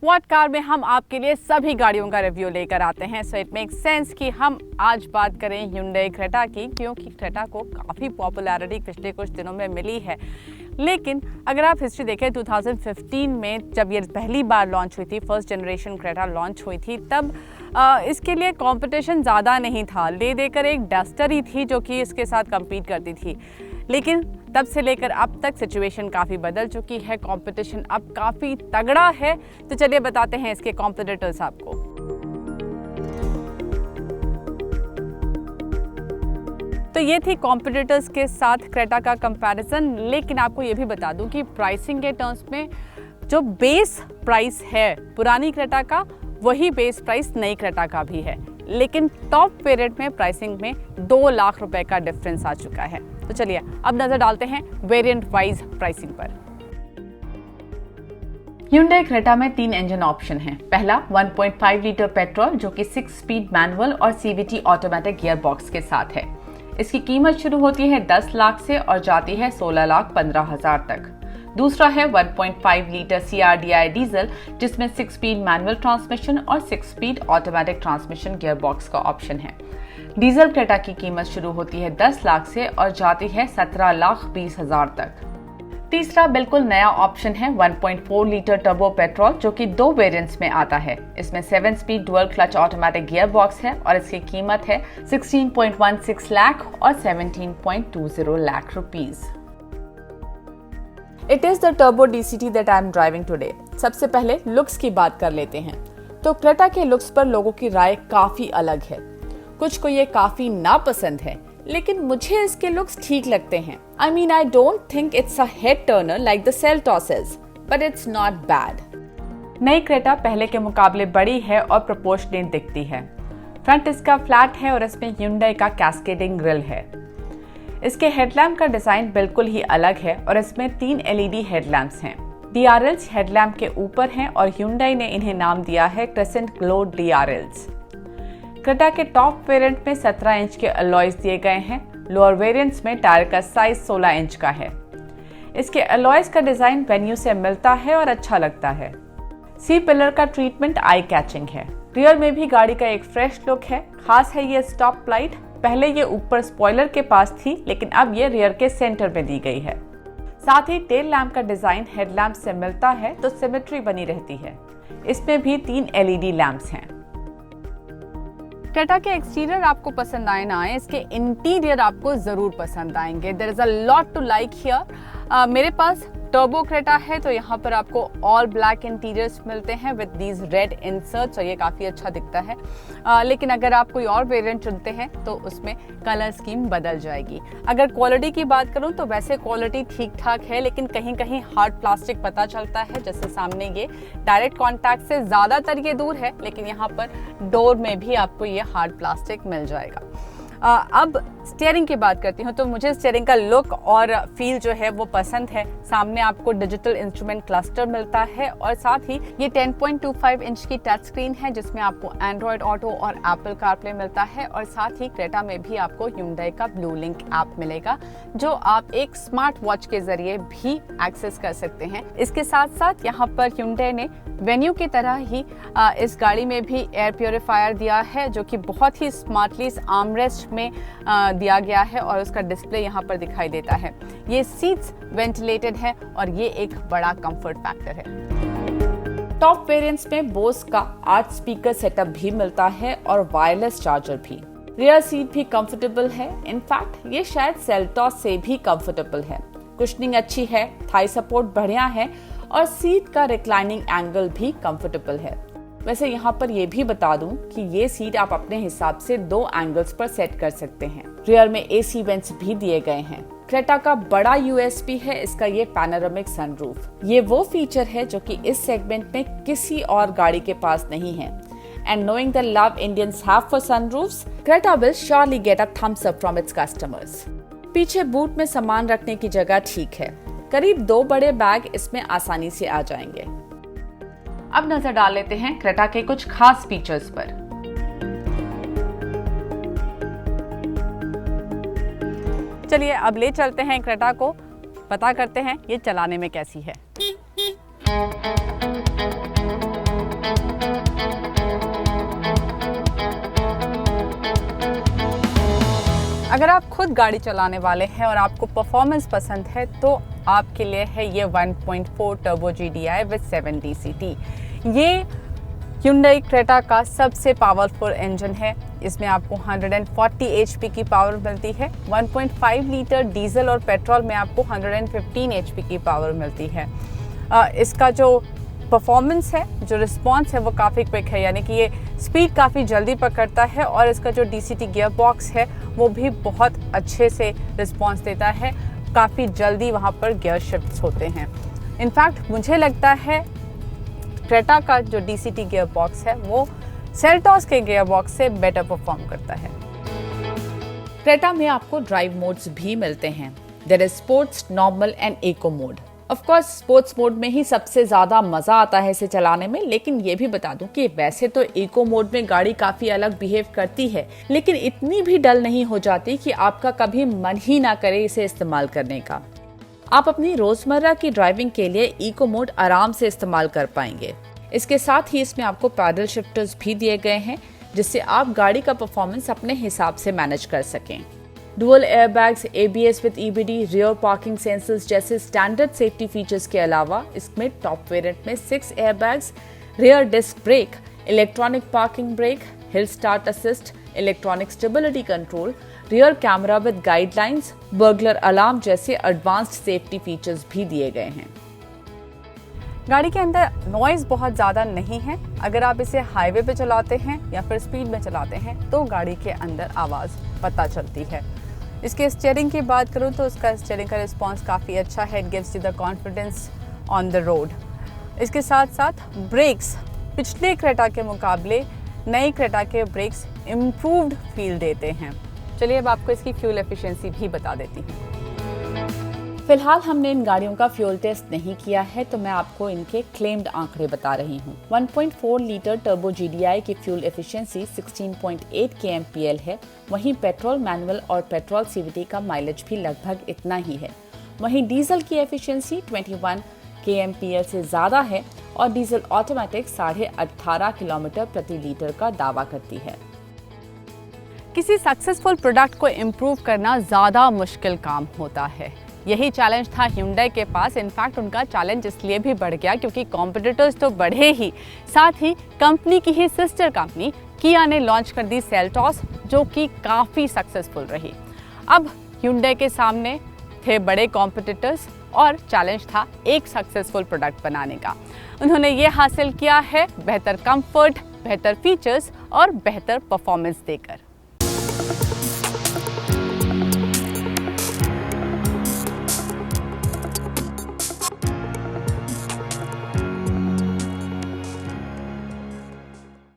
Spot car में हम आपके लिए सभी गाड़ियों का रिव्यू लेकर आते हैं, सो इट मेक्स सेंस कि हम आज बात करें Hyundai क्रेटा की, क्योंकि क्रेटा को काफ़ी पॉपुलैरिटी पिछले कुछ दिनों में मिली है। लेकिन अगर आप हिस्ट्री देखें 2015 में जब ये पहली बार लॉन्च हुई थी, फर्स्ट जनरेशन क्रेटा लॉन्च हुई थी, तब इसके लिए कंपटीशन ज़्यादा नहीं था। ले देकर एक डस्टर ही थी जो कि इसके साथ कम्पीट करती थी। लेकिन तब से लेकर अब तक सिचुएशन काफ़ी बदल चुकी है, कंपटीशन अब काफ़ी तगड़ा है। तो चलिए बताते हैं इसके कॉम्पिटिटर्स आपको। तो ये थी कॉम्पिटिटर्स के साथ क्रेटा का कंपैरिजन। लेकिन आपको ये भी बता दूं कि प्राइसिंग के टर्म्स में जो बेस प्राइस है पुरानी क्रेटा का, वही बेस प्राइस नई क्रेटा का भी है। लेकिन टॉप वेरिएंट में प्राइसिंग में 2 लाख रुपए का डिफरेंस आ चुका है। तो चलिए अब नजर डालते हैं वेरिएंट वाइज प्राइसिंग पर। Hyundai क्रेटा में 3 इंजन ऑप्शन हैं। पहला 1.5 लीटर पेट्रोल जो कि 6 स्पीड मैनुअल और CVT ऑटोमेटिक गियर बॉक्स के साथ है। इसकी कीमत शुरू होती है 10 लाख से और जाती है 16,15,000 तक। दूसरा है 1.5 लीटर CRDI डीजल जिसमें 6 स्पीड मैनुअल ट्रांसमिशन और 6 speed automatic transmission gear box का ऑप्शन है। डीजल क्रेटा की कीमत शुरू होती है 10 लाख से और जाती है 17,20,000 तक। तीसरा बिल्कुल नया ऑप्शन है 1.4 लीटर टर्बो पेट्रोल जो कि 2 वेरिएंट्स में आता है। इसमें 7 speed dual clutch automatic gear box है और इसकी कीमत है 16.16 लाख और 17.20 lakh rupees. It is the turbo DCT that I am driving today. सबसे पहले लुक्स की बात कर लेते हैं। तो क्रेटा के लुक्स पर लोगों की राय काफी अलग है। कुछ को ये काफी नापसंद है, लेकिन मुझे इसके लुक्स ठीक लगते हैं। I mean, I don't think it's a head turner like the Seltos is, but it's not bad. नई क्रेटा पहले के मुकाबले बड़ी है और प्रोपोर्शनेट दिखती है। फ्रंट इसका फ्लैट है और इसमें Hyundai का कैस्केडिंग ग्रिल है। इसके हेडलैम्प का डिजाइन बिल्कुल ही अलग है और इसमें 3 LED हेडलैम्प्स हैं। DRLs हेडलैम्प के ऊपर हैं और Hyundai ने इन्हें नाम दिया है क्रेसेंट ग्लो DRLs। क्रेटा के टॉप वेरिएंट में 17 इंच के अलॉयज दिए गए हैं। लोअर वेरिएंट्स में टायर का साइज 16 इंच का है। इसके अलॉयज का डिजाइन वेन्यू से मिलता है और अच्छा लगता है। सी पिलर का ट्रीटमेंट आई कैचिंग है। रियर में भी गाड़ी का एक फ्रेश लुक है। खास है ये स्टॉप लाइट। पहले ये ऊपर स्पॉइलर के पास थी, लेकिन अब ये रियर के सेंटर में दी गई है। साथ ही टेल लैम्प का डिजाइन हेडलैम्प से मिलता है तो सिमेट्री बनी रहती है। इसमें भी 3 LED लैंप्स हैं। क्रेटा के एक्सटीरियर आपको पसंद आए ना आए, इसके इंटीरियर आपको जरूर पसंद आएंगे। There is a lot to like here. मेरे पास टर्बो क्रेटा है तो यहाँ पर आपको ऑल ब्लैक इंटीरियर्स मिलते हैं विद दीज रेड इंसर्ट्स और ये काफ़ी अच्छा दिखता है। लेकिन अगर आप कोई और वेरिएंट चुनते हैं तो उसमें कलर स्कीम बदल जाएगी। अगर क्वालिटी की बात करूँ तो वैसे क्वालिटी ठीक ठाक है, लेकिन कहीं कहीं हार्ड प्लास्टिक पता चलता है। जैसे सामने ये डायरेक्ट कॉन्टैक्ट से ज़्यादातर ये दूर है, लेकिन यहाँ पर डोर में भी आपको ये हार्ड प्लास्टिक मिल जाएगा। अब स्टीयरिंग की बात करती हूँ तो मुझे स्टीयरिंग का लुक और फील जो है वो पसंद है। सामने आपको डिजिटल इंस्ट्रूमेंट क्लस्टर मिलता है और साथ ही ये 10.25 इंच की टच स्क्रीन है जिसमें आपको एंड्रॉयड ऑटो और एप्पल कारप्ले मिलता है। और साथ ही क्रेटा में भी आपको Hyundai का ब्लू लिंक ऐप मिलेगा जो आप एक स्मार्ट वॉच के जरिए भी एक्सेस कर सकते हैं। इसके साथ साथ यहाँ पर Hyundai ने वेन्यू की तरह ही इस गाड़ी में भी एयर प्योरीफायर दिया है जो कि बहुत ही स्मार्टली इस आर्मरेस्ट में दिया गया है और उसका डिस्प्ले यहाँ पर दिखाई देता है। ये सीट्स वेंटिलेटेड है और ये एक बड़ा कंफर्ट फैक्टर है। टॉप वेरिएंट्स में बोस का 8 स्पीकर सेटअप भी मिलता है और वायरलेस चार्जर भी। रियर सीट भी कंफर्टेबल है। इनफैक्ट ये शायद सेल्टॉस से भी कंफर्टेबल है। कुशनिंग अच्छी है, थाई सपोर्ट बढ़िया है और सीट का रिक्लाइनिंग एंगल भी कंफर्टेबल है। वैसे यहाँ पर ये भी बता दूं कि ये सीट आप अपने हिसाब से 2 एंगल्स पर सेट कर सकते हैं। रियर में AC वेंट्स भी दिए गए हैं। क्रेटा का बड़ा USP है इसका ये पैनोरामिक सनरूफ। ये वो फीचर है जो कि इस सेगमेंट में किसी और गाड़ी के पास नहीं है। And knowing the love Indians have for sunroofs, Creta will surely get a thumbs up from its customers. पीछे बूट में सामान रखने की जगह ठीक है। करीब 2 बड़े बैग इसमें आसानी से आ जाएंगे। अब नजर डाल लेते हैं क्रेटा के कुछ खास फीचर्स पर। चलिए अब ले चलते हैं क्रेटा को, पता करते हैं ये चलाने में कैसी है। अगर आप खुद गाड़ी चलाने वाले हैं और आपको परफॉर्मेंस पसंद है तो आपके लिए है ये 1.4 टर्बो GDI विद 7 DCT। ये Hyundai Creta का सबसे पावरफुल इंजन है। इसमें आपको 140 HP की पावर मिलती है। 1.5 लीटर डीजल और पेट्रोल में आपको 115 HP की पावर मिलती है। इसका जो परफॉर्मेंस है, जो रिस्पॉन्स है वो काफ़ी क्विक है, यानी कि ये स्पीड काफ़ी जल्दी पकड़ता है और इसका जो DCT गियर बॉक्स है वो भी बहुत अच्छे से रिस्पॉन्स देता है। काफ़ी जल्दी वहाँ पर गियर शिफ्ट्स होते हैं। इनफैक्ट मुझे लगता है क्रेटा का जो DCT गियर बॉक्स है वो सेल्टॉस के गियर बॉक्स से बेटर परफॉर्म करता है। क्रेटा में आपको ड्राइव मोड्स भी मिलते हैं। There is sports, normal and eco mode. Of course sports mode में ही सबसे ज़्यादा मज़ा आता है इसे चलाने में, लेकिन ये भी बता दूं कि वैसे तो इको मोड में गाड़ी काफ़ी अलग बिहेव करती है, लेकिन इतनी भी डल नहीं हो जाती कि आपका कभी मन ही ना करे इसे इस्तेमाल करने का। आप अपनी रोज़मर्रा की ड्राइविंग के लिए इको मोड आराम से इस्तेमाल कर पाएंगे। इसके साथ ही इसमें आपको पैडल शिफ्टर्स भी दिए गए हैं, जिससे आप गाड़ी का परफॉर्मेंस अपने हिसाब से मैनेज कर सकें। Dual airbags, ABS with EBD, rear parking sensors जैसे स्टैंडर्ड सेफ्टी फीचर्स के अलावा इसमें टॉप वेरिएंट में 6 airbags, rear disc brake, electronic parking brake, hill start assist, electronic stability control, rear camera with guidelines, burglar alarm जैसे advanced safety features भी दिए गए हैं। गाड़ी के अंदर नॉइज़ बहुत ज़्यादा नहीं है। अगर आप इसे हाईवे पे चलाते हैं या फिर स्पीड में चलाते हैं तो गाड़ी के अंदर आवाज़ पता चलती है। इसके स्टीयरिंग की बात करूँ तो उसका स्टीयरिंग का रिस्पॉन्स काफ़ी अच्छा है। It gives you the confidence on the road. इसके साथ साथ ब्रेक्स पिछले क्रेटा के मुकाबले नई क्रेटा के ब्रेक्स इम्प्रूव्ड फील देते हैं। चलिए अब आपको इसकी फ्यूल एफिशिएंसी भी बता देती हूँ। फिलहाल हमने इन गाड़ियों का फ्यूल टेस्ट नहीं किया है, तो मैं आपको इनके क्लेम्ड आंकड़े बता रही हूँ। 1.4 लीटर टर्बो GDI की फ्यूल एफिशिएंसी 16.8 kmpl है। वहीं पेट्रोल मैनुअल और पेट्रोल CVT का माइलेज भी लगभग इतना ही है। वहीं डीजल की एफिशिएंसी 21 kmpl से ज़्यादा है और डीजल ऑटोमेटिक 18.5 किलोमीटर प्रति लीटर का दावा करती है। किसी सक्सेसफुल प्रोडक्ट को इम्प्रूव करना ज़्यादा मुश्किल काम होता है। यही चैलेंज था Hyundai के पास। इनफैक्ट उनका चैलेंज इसलिए भी बढ़ गया क्योंकि कॉम्पिटिटर्स तो बढ़े ही, साथ ही कंपनी की ही सिस्टर कंपनी किया ने लॉन्च कर दी सेल्टॉस, जो कि काफ़ी सक्सेसफुल रही। अब Hyundai के सामने थे बड़े कॉम्पिटिटर्स और चैलेंज था एक सक्सेसफुल प्रोडक्ट बनाने का। उन्होंने ये हासिल किया है बेहतर कंफर्ट, बेहतर फीचर्स और बेहतर परफॉर्मेंस देकर।